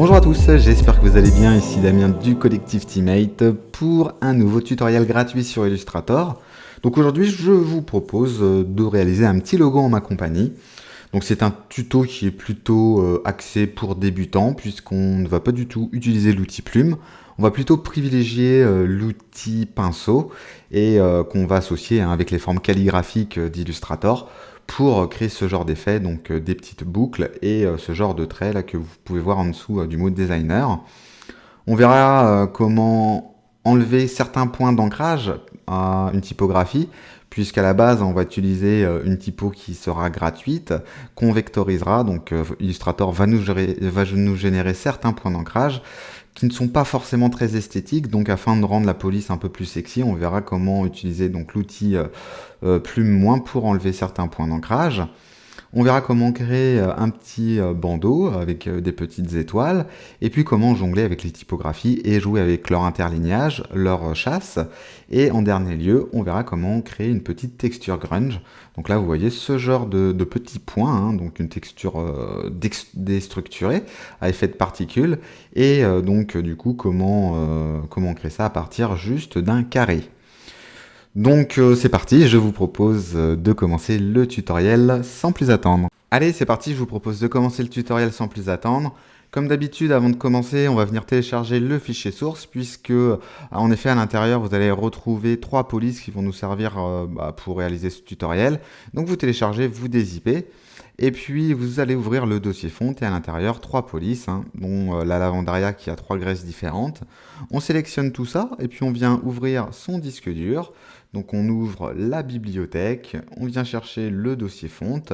Bonjour à tous, j'espère que vous allez bien, ici Damien du collectif Teammate pour un nouveau tutoriel gratuit sur Illustrator. Donc aujourd'hui je vous propose de réaliser un petit logo en ma compagnie. Donc c'est un tuto qui est plutôt axé pour débutants puisqu'on ne va pas du tout utiliser l'outil plume. On va plutôt privilégier l'outil pinceau et qu'on va associer avec les formes calligraphiques d'Illustrator pour créer ce genre d'effet, donc des petites boucles et ce genre de traits là que vous pouvez voir en dessous du mot designer. On verra comment enlever certains points d'ancrage à une typographie, puisqu'à la base on va utiliser une typo qui sera gratuite, qu'on vectorisera, donc Illustrator va nous générer certains points d'ancrage qui ne sont pas forcément très esthétiques, donc afin de rendre la police un peu plus sexy, on verra comment utiliser donc l'outil plume moins pour enlever certains points d'ancrage. On verra comment créer un petit bandeau avec des petites étoiles, et puis comment jongler avec les typographies et jouer avec leur interlignage, leur chasse. Et en dernier lieu, on verra comment créer une petite texture grunge. Donc là, vous voyez ce genre de petits points, hein, donc une texture déstructurée à effet de particules, et donc du coup, comment créer ça à partir juste d'un carré. Donc c'est parti, je vous propose de commencer le tutoriel sans plus attendre. Allez, c'est parti, je vous propose de commencer le tutoriel sans plus attendre. Comme d'habitude, avant de commencer, on va venir télécharger le fichier source, puisque, en effet, à l'intérieur, vous allez retrouver 3 polices qui vont nous servir pour réaliser ce tutoriel. Donc vous téléchargez, vous dézippez, et puis vous allez ouvrir le dossier fonte, et à l'intérieur, 3 polices, hein, dont la Lavandaria qui a 3 graisses différentes. On sélectionne tout ça, et puis on vient ouvrir son disque dur. Donc on ouvre la bibliothèque, on vient chercher le dossier fonte,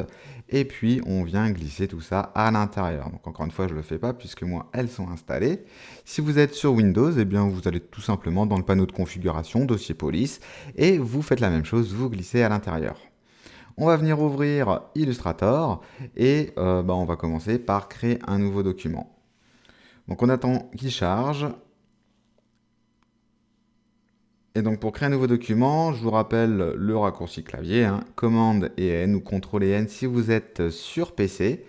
et puis on vient glisser tout ça à l'intérieur. Donc encore une fois, je ne le fais pas puisque moi, elles sont installées. Si vous êtes sur Windows, eh bien vous allez tout simplement dans le panneau de configuration, dossier police, et vous faites la même chose, vous glissez à l'intérieur. On va venir ouvrir Illustrator, et on va commencer par créer un nouveau document. Donc on attend qu'il charge. Et donc pour créer un nouveau document, je vous rappelle le raccourci clavier, hein, commande et N ou CTRL et N si vous êtes sur PC.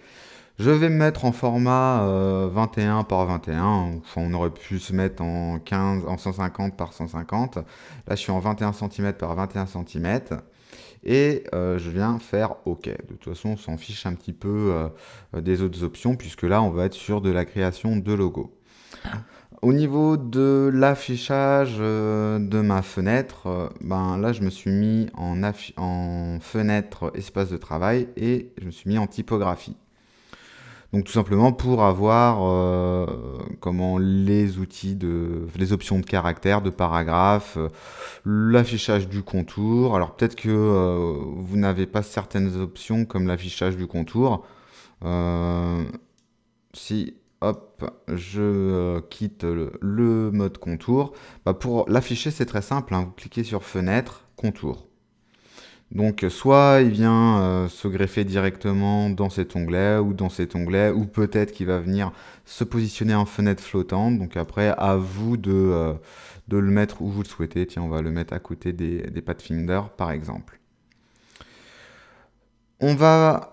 Je vais me mettre en format 21 par 21, enfin, on aurait pu se mettre en 150 par 150. Là je suis en 21 cm par 21 cm. Et je viens faire OK. De toute façon, on s'en fiche un petit peu des autres options, puisque là on va être sur de la création de logo. Au niveau de l'affichage de ma fenêtre, là je me suis mis en fenêtre espace de travail et je me suis mis en typographie. Donc tout simplement pour avoir les options de caractère, de paragraphe, l'affichage du contour. Alors peut-être que vous n'avez pas certaines options comme l'affichage du contour. Si hop, je quitte le mode contour, pour l'afficher c'est très simple, hein, vous cliquez sur fenêtre, contour. Donc soit il vient se greffer directement dans cet onglet, ou peut-être qu'il va venir se positionner en fenêtre flottante. Donc après, à vous de le mettre où vous le souhaitez. Tiens, on va le mettre à côté des Pathfinder par exemple. On va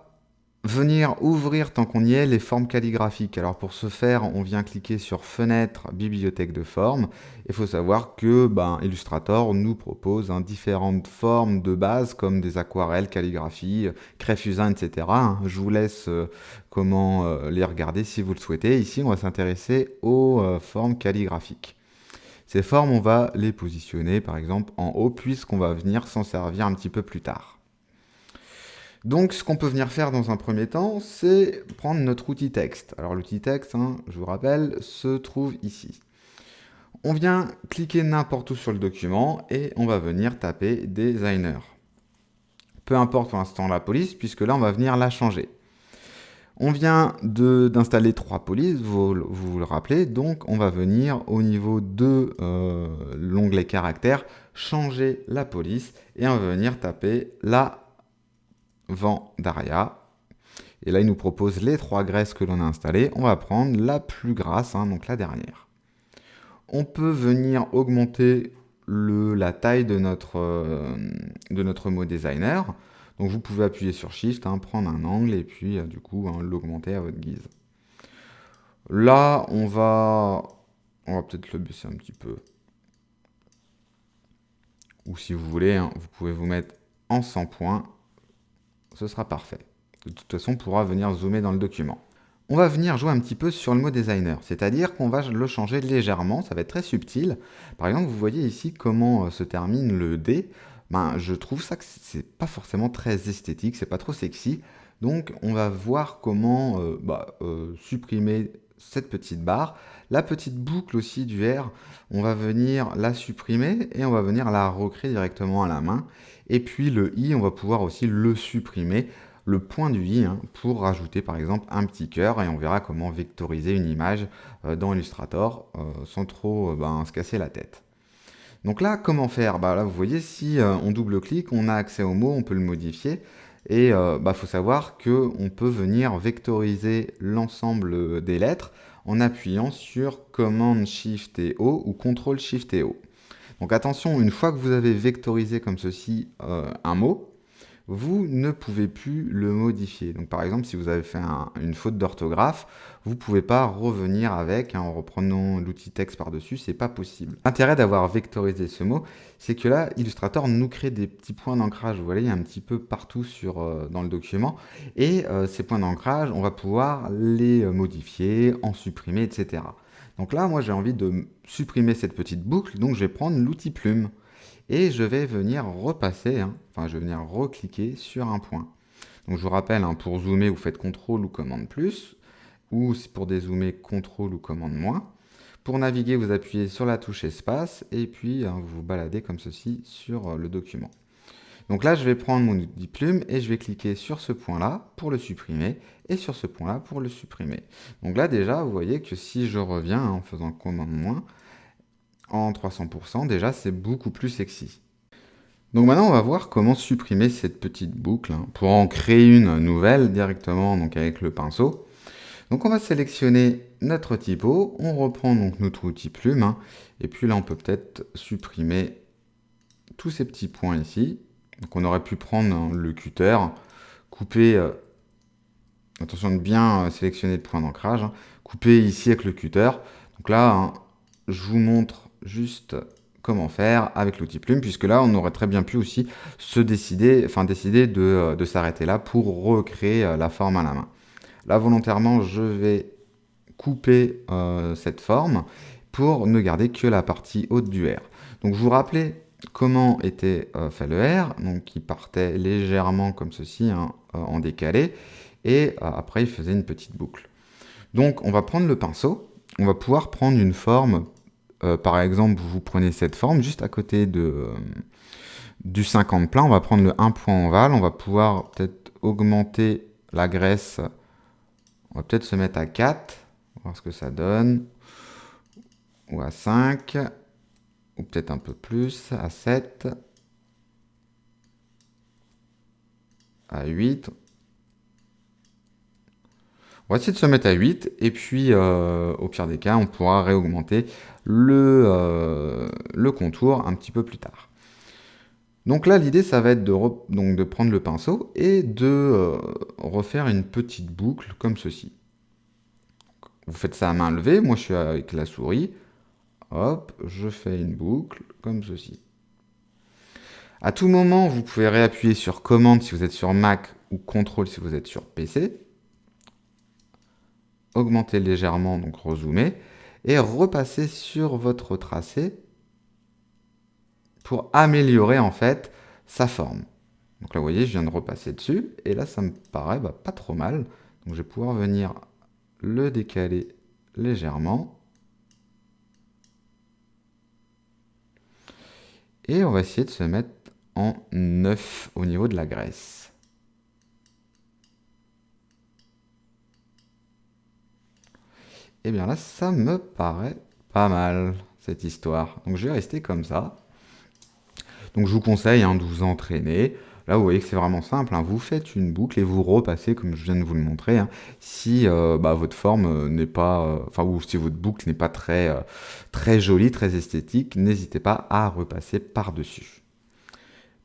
venir ouvrir, tant qu'on y est, les formes calligraphiques. Alors pour ce faire, on vient cliquer sur Fenêtre, Bibliothèque de formes. Il faut savoir que Illustrator nous propose différentes formes de base, comme des aquarelles, calligraphie, craie fusain, etc. Je vous laisse les regarder si vous le souhaitez. Ici, on va s'intéresser aux formes calligraphiques. Ces formes, on va les positionner, par exemple, en haut, puisqu'on va venir s'en servir un petit peu plus tard. Donc, ce qu'on peut venir faire dans un premier temps, c'est prendre notre outil texte. Alors, l'outil texte, je vous rappelle, se trouve ici. On vient cliquer n'importe où sur le document et on va venir taper designer. Peu importe pour l'instant la police, puisque là, on va venir la changer. On vient d'installer 3 polices, vous le rappelez, donc on va venir au niveau de l'onglet caractères, changer la police et on va venir taper la Lavandaria. Et là, il nous propose les 3 graisses que l'on a installées. On va prendre la plus grasse, donc la dernière. On peut venir augmenter la taille de notre mot designer. Donc vous pouvez appuyer sur Shift, prendre un angle et puis du coup l'augmenter à votre guise. Là, on va peut-être le baisser un petit peu. Ou si vous voulez, hein, vous pouvez vous mettre en 100 points. Ce sera parfait. De toute façon, on pourra venir zoomer dans le document. On va venir jouer un petit peu sur le mot designer, c'est-à-dire qu'on va le changer légèrement, ça va être très subtil. Par exemple, vous voyez ici comment se termine le D. Ben, je trouve ça que c'est pas forcément très esthétique, c'est pas trop sexy. Donc on va voir comment supprimer cette petite barre. La petite boucle aussi du R, on va venir la supprimer et on va venir la recréer directement à la main. Et puis le I, on va pouvoir aussi le supprimer, le point du i, hein, pour rajouter par exemple un petit cœur, et on verra comment vectoriser une image dans Illustrator sans trop se casser la tête. Donc là, comment faire? Là, vous voyez, si on double-clique, on a accès au mot, on peut le modifier, et faut savoir qu'on peut venir vectoriser l'ensemble des lettres en appuyant sur Command Shift et O ou Ctrl Shift et O. Donc attention, une fois que vous avez vectorisé comme ceci un mot, vous ne pouvez plus le modifier. Donc par exemple, si vous avez fait une faute d'orthographe, vous ne pouvez pas revenir avec, en reprenant l'outil texte par-dessus, c'est pas possible. L'intérêt d'avoir vectorisé ce mot, c'est que là, Illustrator nous crée des petits points d'ancrage, vous voyez, un petit peu partout dans le document, et ces points d'ancrage, on va pouvoir les modifier, en supprimer, etc. Donc là, moi j'ai envie de supprimer cette petite boucle, donc je vais prendre l'outil plume. Et je vais venir repasser, je vais venir recliquer sur un point. Donc je vous rappelle, pour zoomer, vous faites CTRL ou commande plus, ou pour dézoomer, CTRL ou commande moins. Pour naviguer, vous appuyez sur la touche espace, et puis vous vous baladez comme ceci sur le document. Donc là, je vais prendre mon outil plume, et je vais cliquer sur ce point-là pour le supprimer, et sur ce point-là pour le supprimer. Donc là, déjà, vous voyez que si je reviens en faisant commande moins, en 300%, déjà c'est beaucoup plus sexy. Donc maintenant on va voir comment supprimer cette petite boucle pour en créer une nouvelle directement donc avec le pinceau. Donc on va sélectionner notre typo, on reprend donc notre outil plume et puis là on peut peut-être supprimer tous ces petits points ici. Donc on aurait pu prendre le cutter, couper, attention de bien sélectionner le point d'ancrage, couper ici avec le cutter. Donc là je vous montre juste comment faire avec l'outil plume, puisque là on aurait très bien pu aussi décider de s'arrêter là pour recréer la forme à la main. Là volontairement je vais couper cette forme pour ne garder que la partie haute du R. Donc je vous rappelais comment était fait le R, donc il partait légèrement comme ceci en décalé, et après il faisait une petite boucle. Donc on va prendre le pinceau, on va pouvoir prendre une forme. Par exemple, vous prenez cette forme juste à côté du 50 plein, on va prendre le 1 point ovale, on va pouvoir peut-être augmenter la graisse, on va peut-être se mettre à 4, voir ce que ça donne, ou à 5, ou peut-être un peu plus, à 7, à 8. On va essayer de se mettre à 8, et puis au pire des cas, on pourra réaugmenter le contour un petit peu plus tard. Donc là, l'idée, ça va être de prendre le pinceau et de refaire une petite boucle comme ceci. Vous faites ça à main levée, moi je suis avec la souris. Hop, je fais une boucle comme ceci. À tout moment, vous pouvez réappuyer sur commande si vous êtes sur Mac ou CTRL si vous êtes sur PC. Augmenter légèrement, donc rezoomer, et repasser sur votre tracé pour améliorer en fait sa forme. Donc là vous voyez, je viens de repasser dessus, et là ça me paraît pas trop mal. Donc je vais pouvoir venir le décaler légèrement. Et on va essayer de se mettre en 9 au niveau de la graisse. Et bien là, ça me paraît pas mal, cette histoire. Donc je vais rester comme ça. Donc je vous conseille de vous entraîner. Là, vous voyez que c'est vraiment simple. Vous faites une boucle et vous repassez, comme je viens de vous le montrer. Si votre forme n'est pas... ou si votre boucle n'est pas très jolie, très esthétique, n'hésitez pas à repasser par-dessus.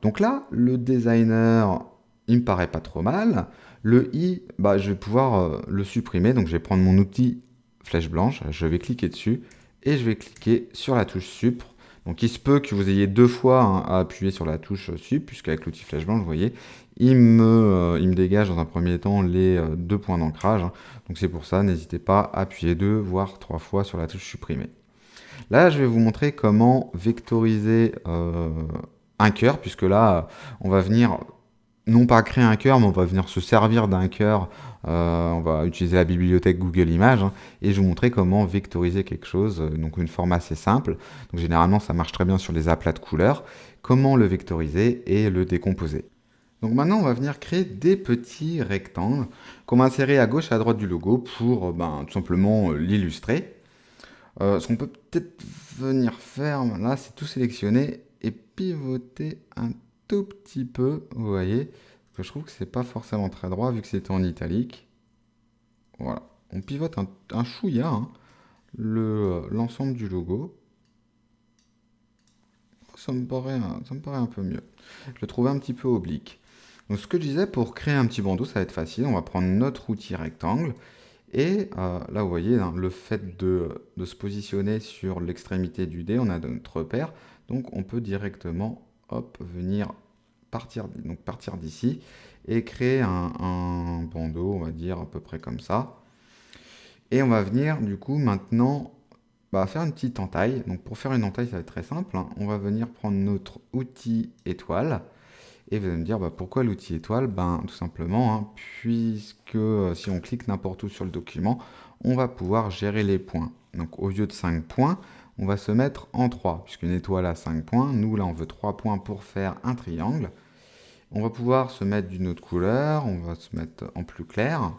Donc là, le designer, il me paraît pas trop mal. Le i, je vais pouvoir le supprimer. Donc je vais prendre mon outil flèche blanche, je vais cliquer dessus et je vais cliquer sur la touche Sup. Donc il se peut que vous ayez deux fois à appuyer sur la touche Sup, puisqu'avec l'outil flèche blanche, vous voyez, il me dégage dans un premier temps les deux points d'ancrage. Donc c'est pour ça, n'hésitez pas à appuyer 2 voire 3 fois sur la touche supprimer. Là, je vais vous montrer comment vectoriser un cœur, puisque là, on va venir non pas créer un cœur, mais on va venir se servir d'un cœur. On va utiliser la bibliothèque Google Images et je vais vous montrer comment vectoriser quelque chose, donc une forme assez simple. Donc généralement, ça marche très bien sur les aplats de couleurs. Comment le vectoriser et le décomposer. Donc maintenant, on va venir créer des petits rectangles qu'on va insérer à gauche et à droite du logo pour tout simplement l'illustrer. Ce qu'on peut peut-être venir faire, là, c'est tout sélectionner et pivoter un tout petit peu, vous voyez, que je trouve que c'est pas forcément très droit vu que c'était en italique. Voilà, on pivote un chouïa l'ensemble du logo. Ça me paraît un peu mieux. Je le trouve un petit peu oblique. Donc ce que je disais, pour créer un petit bandeau, ça va être facile. On va prendre notre outil rectangle. Et là, vous voyez, le fait de se positionner sur l'extrémité du dé, on a notre repère. Donc on peut directement venir partir d'ici et créer un bandeau, on va dire à peu près comme ça. Et on va venir du coup maintenant faire une petite entaille. Donc pour faire une entaille, ça va être très simple. On va venir prendre notre outil étoile. Et vous allez me dire pourquoi l'outil étoile? Tout simplement, puisque si on clique n'importe où sur le document, on va pouvoir gérer les points. Donc au lieu de 5 points, on va se mettre en 3, puisqu'une étoile a 5 points. Nous, là, on veut 3 points pour faire un triangle. On va pouvoir se mettre d'une autre couleur, on va se mettre en plus clair.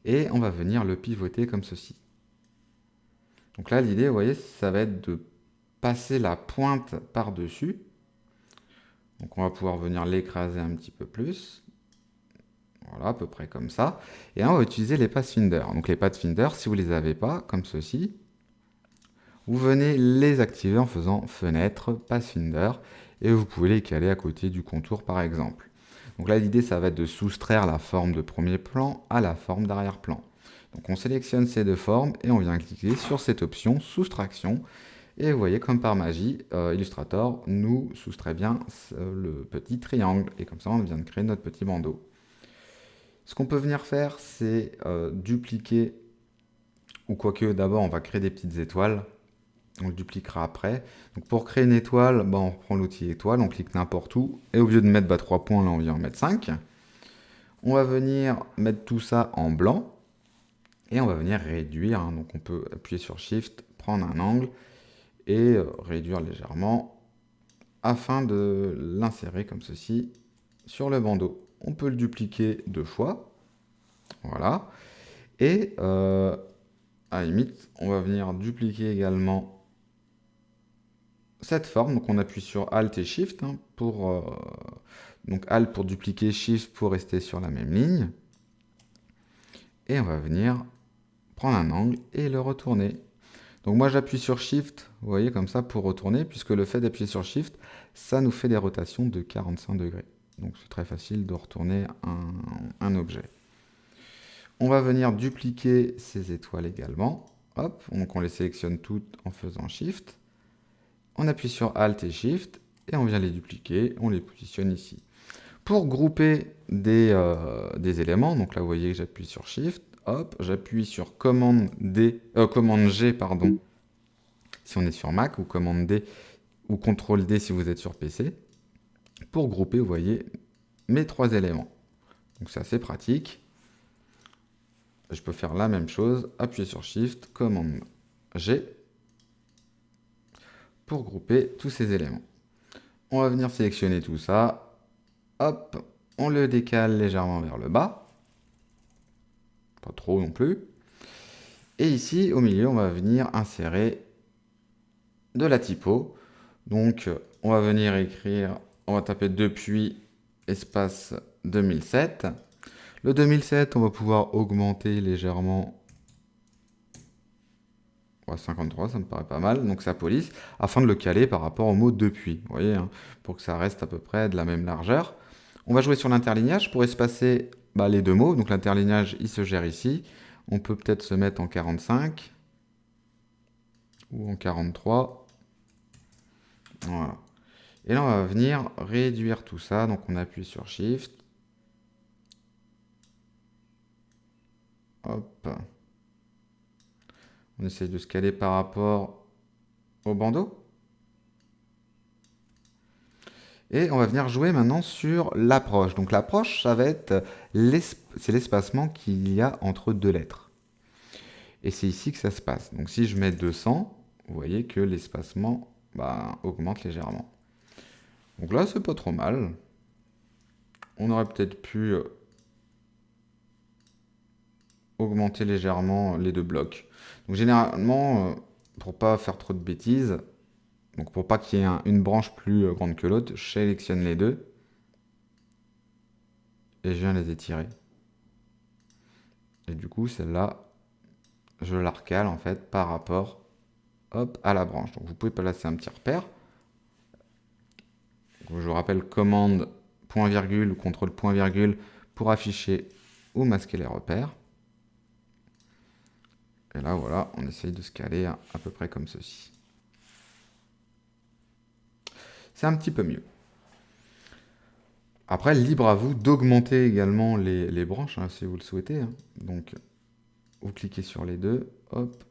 Et on va venir le pivoter comme ceci. Donc là, l'idée, vous voyez, ça va être de passer la pointe par-dessus. Donc on va pouvoir venir l'écraser un petit peu plus. Voilà, à peu près comme ça. Et là, on va utiliser les Pathfinder. Donc les Pathfinder, si vous ne les avez pas, comme ceci, vous venez les activer en faisant fenêtre, Pathfinder, et vous pouvez les caler à côté du contour par exemple. Donc là, l'idée, ça va être de soustraire la forme de premier plan à la forme d'arrière-plan. Donc on sélectionne ces deux formes et on vient cliquer sur cette option soustraction. Et vous voyez, comme par magie, Illustrator nous soustrait bien le petit triangle. Et comme ça, on vient de créer notre petit bandeau. Ce qu'on peut venir faire, c'est dupliquer, ou quoique d'abord, on va créer des petites étoiles. On le dupliquera après. Donc pour créer une étoile, on reprend l'outil étoile, on clique n'importe où. Et au lieu de mettre 3 points, là, on vient en mettre 5. On va venir mettre tout ça en blanc. Et on va venir réduire. Donc on peut appuyer sur Shift, prendre un angle et réduire légèrement afin de l'insérer comme ceci sur le bandeau. On peut le dupliquer 2 fois. Voilà. Et à la limite, on va venir dupliquer également cette forme. Donc on appuie sur Alt et Shift donc Alt pour dupliquer, Shift pour rester sur la même ligne. Et on va venir prendre un angle et le retourner. Donc moi j'appuie sur Shift, vous voyez, comme ça pour retourner, puisque le fait d'appuyer sur Shift, ça nous fait des rotations de 45 degrés. Donc c'est très facile de retourner un objet. On va venir dupliquer ces étoiles également. Hop, donc on les sélectionne toutes en faisant Shift. On appuie sur Alt et Shift et on vient les dupliquer, on les positionne ici. Pour grouper des éléments, donc là vous voyez que j'appuie sur Shift, hop, j'appuie sur commande G, pardon, si on est sur Mac, ou commande D, ou CTRL D si vous êtes sur PC, pour grouper, vous voyez, mes 3 éléments. Donc c'est assez pratique. Je peux faire la même chose, appuyer sur Shift, commande G, pour grouper tous ces éléments. On va venir sélectionner tout ça, hop, on le décale légèrement vers le bas, pas trop non plus. Et ici, au milieu, on va venir insérer de la typo. Donc, on va venir écrire, on va taper depuis espace 2007. Le 2007, on va pouvoir augmenter légèrement. 53, ça me paraît pas mal, donc sa police, afin de le caler par rapport au mot depuis, vous voyez, pour que ça reste à peu près de la même largeur. On va jouer sur l'interlignage pour espacer les deux mots, donc l'interlignage, il se gère ici. On peut peut-être se mettre en 45 ou en 43. Voilà. Et là, on va venir réduire tout ça. Donc, on appuie sur Shift. Hop. On essaye de se caler par rapport au bandeau. Et on va venir jouer maintenant sur l'approche. Donc l'approche, ça va être c'est l'espacement qu'il y a entre deux lettres. Et c'est ici que ça se passe. Donc si je mets 200, vous voyez que l'espacement augmente légèrement. Donc là, c'est pas trop mal. On aurait peut-être pu augmenter légèrement les deux blocs. Donc généralement, pour pas faire trop de bêtises, donc pour pas qu'il y ait une branche plus grande que l'autre, je sélectionne les deux et je viens les étirer. Et du coup, celle-là, je la recale en fait par rapport à la branche. Donc vous pouvez placer un petit repère. Donc, je vous rappelle commande point virgule ou contrôle point virgule pour afficher ou masquer les repères. Et là, voilà, on essaye de se caler à peu près comme ceci. C'est un petit peu mieux. Après, libre à vous d'augmenter également les branches, hein, si vous le souhaitez. Hein. Donc, vous cliquez sur les deux, hop.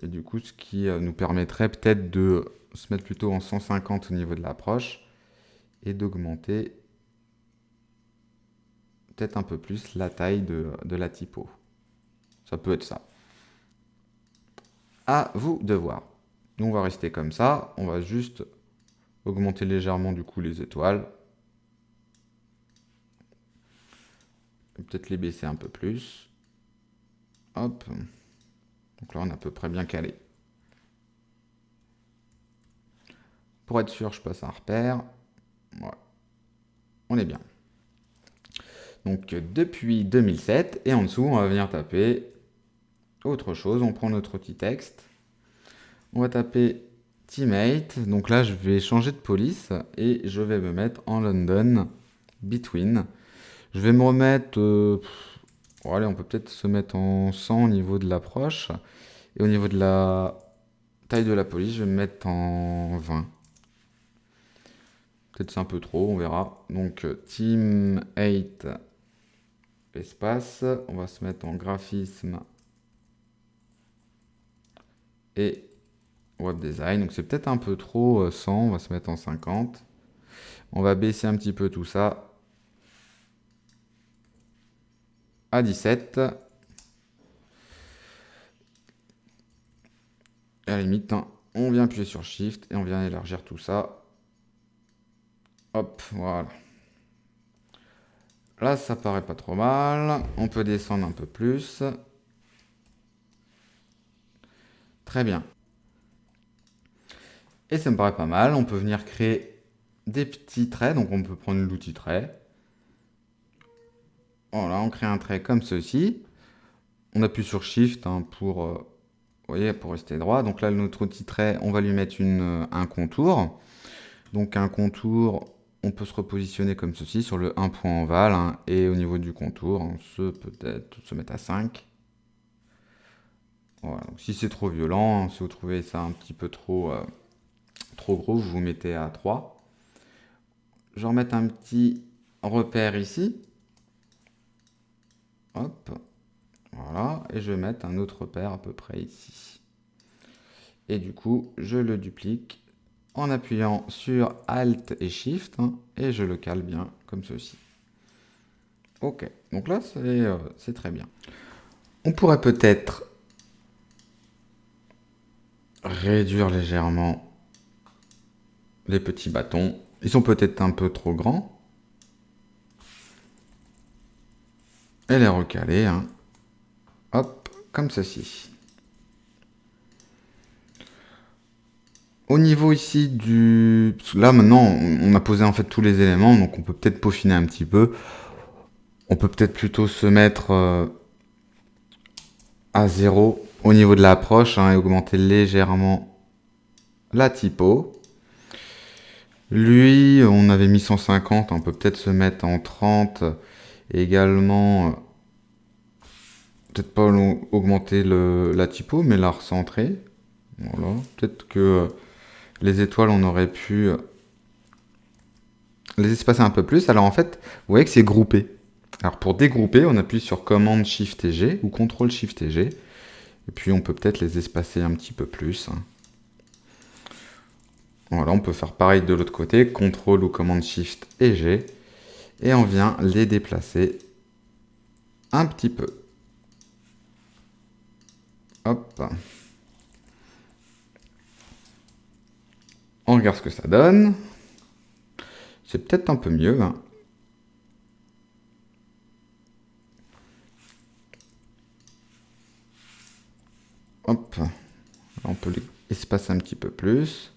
Et du coup, ce qui nous permettrait peut-être de se mettre plutôt en 150 au niveau de l'approche et d'augmenter peut-être un peu plus la taille de la typo. Ça peut être ça. À vous de voir. Nous, on va rester comme ça. On va juste augmenter légèrement du coup les étoiles. Peut-être les baisser un peu plus. Hop. Donc là, on est à peu près bien calé. Pour être sûr, je passe un repère. Voilà. On est bien. Donc depuis 2007. Et en dessous, on va venir taper autre chose. On prend notre outil texte. On va taper Teammate. Donc là, je vais changer de police. Et je vais me mettre en London Between. Je vais me remettre... allez, on peut peut-être se mettre en 100 au niveau de l'approche. Et au niveau de la taille de la police, je vais me mettre en 20. Peut-être c'est un peu trop, on verra. Donc Team 8 espace. On va se mettre en graphisme et web design. Donc c'est peut-être un peu trop 100, on va se mettre en 50. On va baisser un petit peu tout ça à 17. Et à la limite, hein, on vient appuyer sur Shift et on vient élargir tout ça. Hop, voilà. Là, ça paraît pas trop mal. On peut descendre un peu plus. Très bien. Et ça me paraît pas mal. On peut venir créer des petits traits. Donc, on peut prendre l'outil trait. Voilà, on crée un trait comme ceci. On appuie sur Shift pour, vous voyez, pour rester droit. Donc là, notre outil trait, on va lui mettre un contour. Donc un contour, on peut se repositionner comme ceci sur le 1 point ovale. Et au niveau du contour, on peut-être se mettre à 5. Voilà, donc si c'est trop violent, si vous trouvez ça un petit peu trop gros, vous vous mettez à 3. Je vais remettre un petit repère ici. Hop. Voilà, et je vais mettre un autre repère à peu près ici. Et du coup, je le duplique en appuyant sur Alt et Shift, et je le cale bien comme ceci. Ok, donc là, c'est très bien. On pourrait peut-être réduire légèrement les petits bâtons. Ils sont peut-être un peu trop grands. Et les recaler, hop, comme ceci. Au niveau ici du... Là, maintenant, on a posé en fait tous les éléments, donc on peut peut-être peaufiner un petit peu. On peut peut-être plutôt se mettre à 0 au niveau de l'approche et augmenter légèrement la typo. Lui, on avait mis 150, on peut peut-être se mettre en 30 et également peut-être pas augmenter la typo, mais la recentrer. Voilà. Peut-être que les étoiles, on aurait pu les espacer un peu plus. Alors en fait, vous voyez que c'est groupé. Alors pour dégrouper, on appuie sur Command Shift et G ou Ctrl Shift et G. Et puis on peut peut-être les espacer un petit peu plus. Voilà, on peut faire pareil de l'autre côté, Ctrl ou Command Shift et G. Et on vient les déplacer un petit peu. Hop. On regarde ce que ça donne. C'est peut-être un peu mieux. Hop. Là, on peut l'espacer un petit peu plus.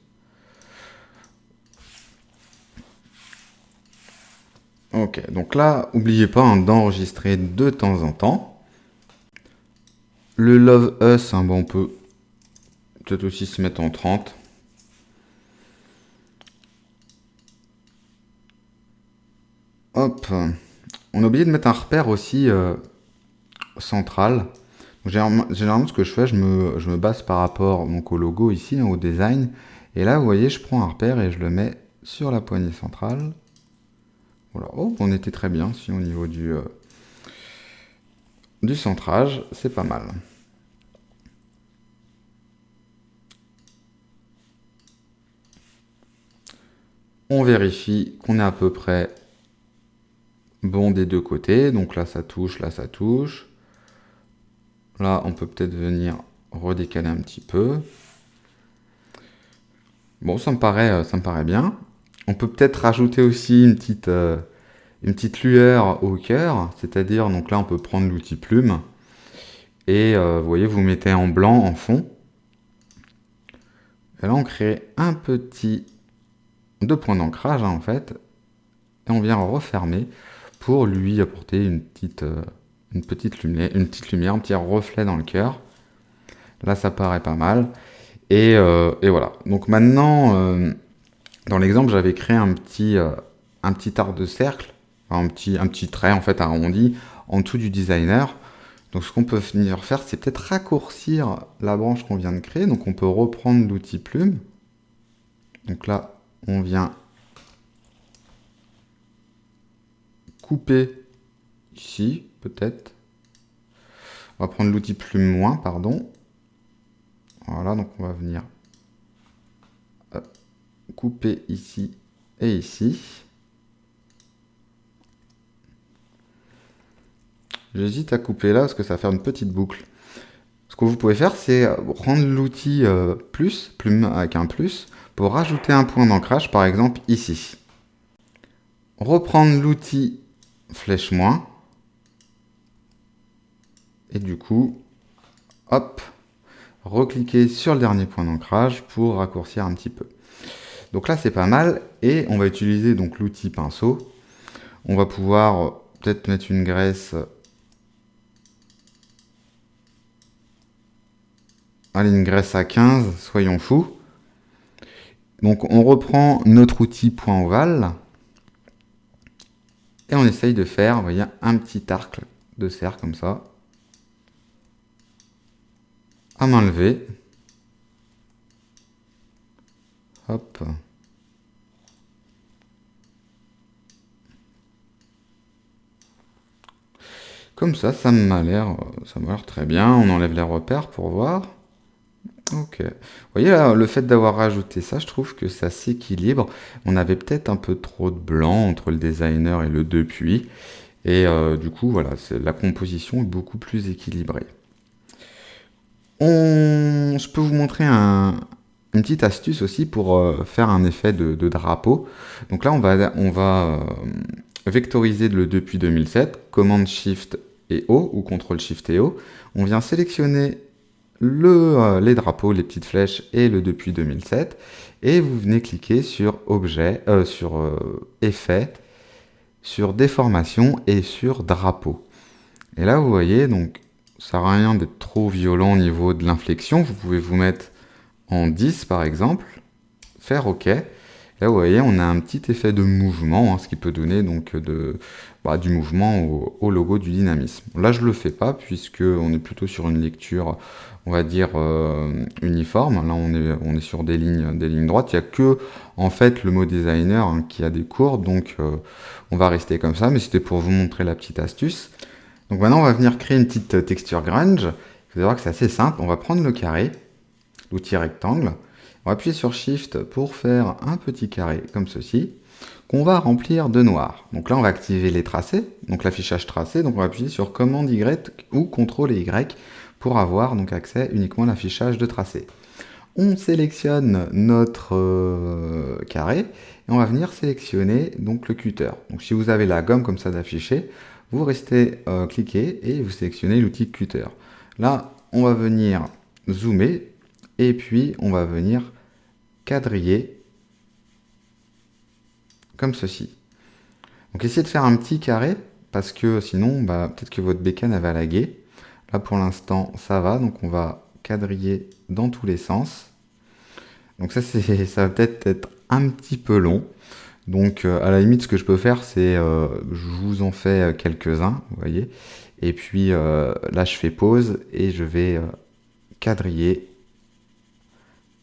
Ok, donc là, n'oubliez pas d'enregistrer de temps en temps. Le Love Us, bon, on peut peut-être aussi se mettre en 30. Hop. On a oublié de mettre un repère aussi central. Généralement, ce que je fais, je me base par rapport donc, au logo ici, au design. Et là, vous voyez, je prends un repère et je le mets sur la poignée centrale. Voilà. Oh, on était très bien ici au niveau du centrage. C'est pas mal. On vérifie qu'on est à peu près bon des deux côtés. Donc là, ça touche, là, ça touche. Là, on peut peut-être venir redécaler un petit peu. Bon, ça me paraît bien. On peut peut-être rajouter aussi une petite lueur au cœur. C'est-à-dire, donc là, on peut prendre l'outil plume. Et vous voyez, vous mettez en blanc en fond. Et là, on crée un petit 2 points d'ancrage, en fait. Et on vient refermer pour lui apporter une petite lumière, un petit reflet dans le cœur. Là, ça paraît pas mal. Et voilà. Donc maintenant, dans l'exemple, j'avais créé un petit arc de cercle, un petit trait en fait arrondi en dessous du designer. Donc ce qu'on peut venir faire, c'est peut-être raccourcir la branche qu'on vient de créer. Donc on peut reprendre l'outil plume. Donc là, on vient couper ici, peut-être. On va prendre l'outil plume moins, pardon. Voilà, donc on va venir couper ici et ici. J'hésite à couper là parce que ça va faire une petite boucle. Ce que vous pouvez faire, c'est prendre l'outil plume avec un plus pour rajouter un point d'ancrage, par exemple ici. Reprendre l'outil flèche moins. Et du coup, hop, recliquer sur le dernier point d'ancrage pour raccourcir un petit peu. Donc là, c'est pas mal. Et on va utiliser donc l'outil pinceau. On va pouvoir peut-être mettre une graisse. Allez, une graisse à 15, soyons fous. Donc on reprend notre outil point ovale. Et on essaye de faire, vous voyez, un petit arc de cercle comme ça. À main levée. Hop. Comme ça m'a l'air très bien. On enlève les repères pour voir. Ok. Vous voyez là, le fait d'avoir rajouté ça, je trouve que ça s'équilibre. On avait peut-être un peu trop de blanc entre le designer et le depuis. Et du coup, voilà, la composition est beaucoup plus équilibrée. Je peux vous montrer une petite astuce aussi pour faire un effet de drapeau. Donc là, on va vectoriser le depuis 2007, Command Shift et O ou Ctrl Shift et O. On vient sélectionner les drapeaux, les petites flèches et le depuis 2007. Et vous venez cliquer sur Objet, sur Effet, sur Déformation et sur Drapeau. Et là, vous voyez, donc, ça sert à rien d'être trop violent au niveau de l'inflexion. Vous pouvez vous mettre en 10 par exemple, faire OK. Là, vous voyez, on a un petit effet de mouvement, hein, ce qui peut donner donc du mouvement au logo du dynamisme. Là, je le fais pas puisque on est plutôt sur une lecture, on va dire uniforme. Là, on est sur des lignes droites. Il y a que en fait le mot designer, hein, qui a des courbes, donc on va rester comme ça. Mais c'était pour vous montrer la petite astuce. Donc maintenant, on va venir créer une petite texture grunge. Vous allez voir que c'est assez simple. On va prendre le carré, l'outil rectangle. On va appuyer sur Shift pour faire un petit carré comme ceci, qu'on va remplir de noir. Donc là, on va activer les tracés, donc l'affichage tracé. Donc on va appuyer sur Commande Y ou CTRL Y pour avoir donc accès uniquement à l'affichage de tracé. On sélectionne notre carré et on va venir sélectionner donc le cutter. Donc si vous avez la gomme comme ça d'afficher, vous restez cliquer et vous sélectionnez l'outil cutter. Là, on va venir zoomer et puis on va venir quadriller comme ceci. Donc essayez de faire un petit carré parce que sinon peut-être que votre bécane va laguer. Là pour l'instant ça va, donc on va quadriller dans tous les sens. Donc ça va peut-être être un petit peu long. Donc à la limite ce que je peux faire c'est je vous en fais quelques-uns, vous voyez. Et puis là je fais pause et je vais quadriller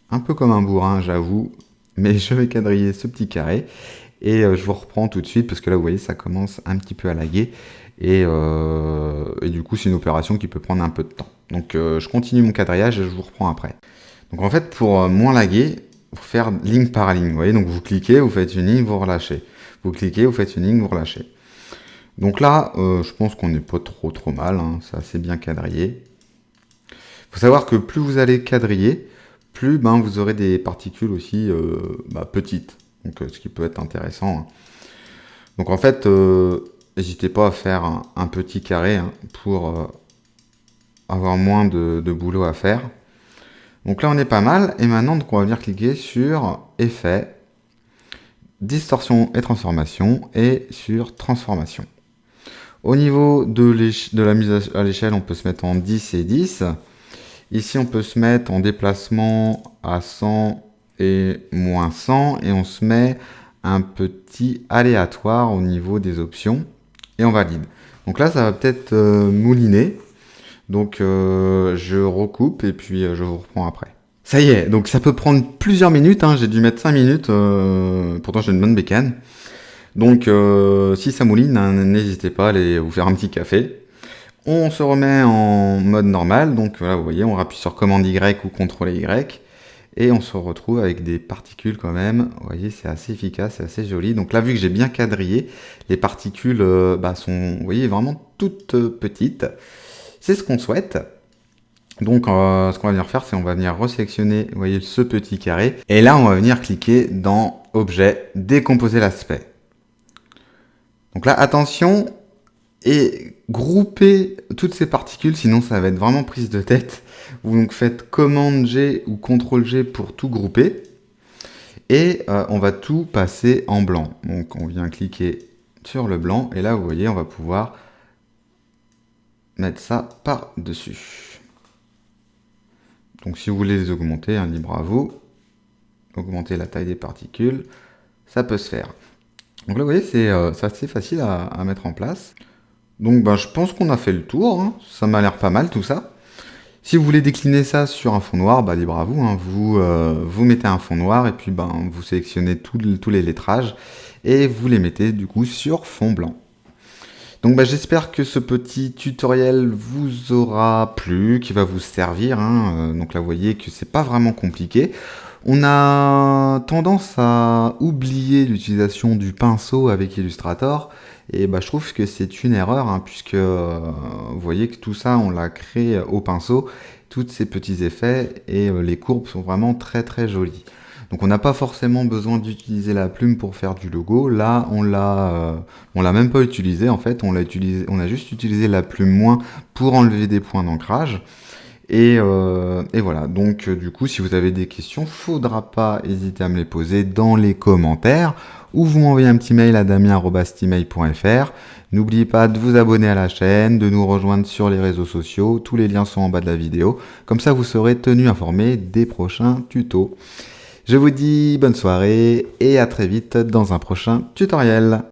un peu comme un bourrin, j'avoue, mais je vais quadriller ce petit carré et je vous reprends tout de suite parce que là vous voyez ça commence un petit peu à laguer et du coup c'est une opération qui peut prendre un peu de temps. Donc je continue mon quadrillage et je vous reprends après. Donc en fait pour moins laguer, il faut faire ligne par ligne, vous voyez, donc vous cliquez, vous faites une ligne, vous relâchez. Vous cliquez, vous faites une ligne, vous relâchez. Donc là, je pense qu'on n'est pas trop mal, hein, c'est assez bien quadrillé. Il faut savoir que plus vous allez quadriller, plus vous aurez des particules aussi petites, donc ce qui peut être intéressant, hein. Donc en fait, n'hésitez pas à faire un petit carré, hein, pour avoir moins de boulot à faire. Donc là on est pas mal, et maintenant donc, on va venir cliquer sur Effet, Distorsion et Transformation, et sur Transformation. Au niveau de la mise à l'échelle, on peut se mettre en 10 et 10. Ici, on peut se mettre en déplacement à 100 et moins 100 et on se met un petit aléatoire au niveau des options et on valide. Donc là, ça va peut-être mouliner. Donc je recoupe et puis je vous reprends après. Ça y est, donc ça peut prendre plusieurs minutes, hein. J'ai dû mettre 5 minutes, pourtant j'ai une bonne bécane. Donc si ça mouline, hein, n'hésitez pas à aller vous faire un petit café. On se remet en mode normal, donc là vous voyez, on appuie sur commande Y ou CTRL Y, et on se retrouve avec des particules quand même. Vous voyez, c'est assez efficace, c'est assez joli. Donc là, vu que j'ai bien quadrillé, les particules sont, vous voyez, vraiment toutes petites. C'est ce qu'on souhaite. Donc ce qu'on va venir faire, c'est on va venir resélectionner, vous voyez, ce petit carré, et là on va venir cliquer dans Objet, décomposer l'aspect. Donc là, attention, et groupez toutes ces particules, sinon ça va être vraiment prise de tête. Vous donc faites commande G ou CTRL G pour tout grouper. Et on va tout passer en blanc. Donc on vient cliquer sur le blanc. Et là, vous voyez, on va pouvoir mettre ça par-dessus. Donc si vous voulez les augmenter, hein, libre à vous. Augmenter la taille des particules, ça peut se faire. Donc là, vous voyez, c'est assez facile à mettre en place. Donc je pense qu'on a fait le tour, hein. Ça m'a l'air pas mal tout ça. Si vous voulez décliner ça sur un fond noir, libre à vous, hein. Vous mettez un fond noir et puis vous sélectionnez tous les lettrages et vous les mettez du coup sur fond blanc. Donc j'espère que ce petit tutoriel vous aura plu, qui va vous servir, hein. Donc là vous voyez que c'est pas vraiment compliqué. On a tendance à oublier l'utilisation du pinceau avec Illustrator. Et je trouve que c'est une erreur, hein, puisque vous voyez que tout ça, on l'a créé au pinceau, tous ces petits effets, et les courbes sont vraiment très très jolies. Donc on n'a pas forcément besoin d'utiliser la plume pour faire du logo. Là, on l'a même pas utilisé en fait, on a juste utilisé la plume moins pour enlever des points d'ancrage. Et voilà, donc du coup, si vous avez des questions, faudra pas hésiter à me les poser dans les commentaires ou vous m'envoyez un petit mail à damien@stimail.fr. N'oubliez pas de vous abonner à la chaîne, de nous rejoindre sur les réseaux sociaux, tous les liens sont en bas de la vidéo. Comme ça, vous serez tenu informé des prochains tutos. Je vous dis bonne soirée et à très vite dans un prochain tutoriel.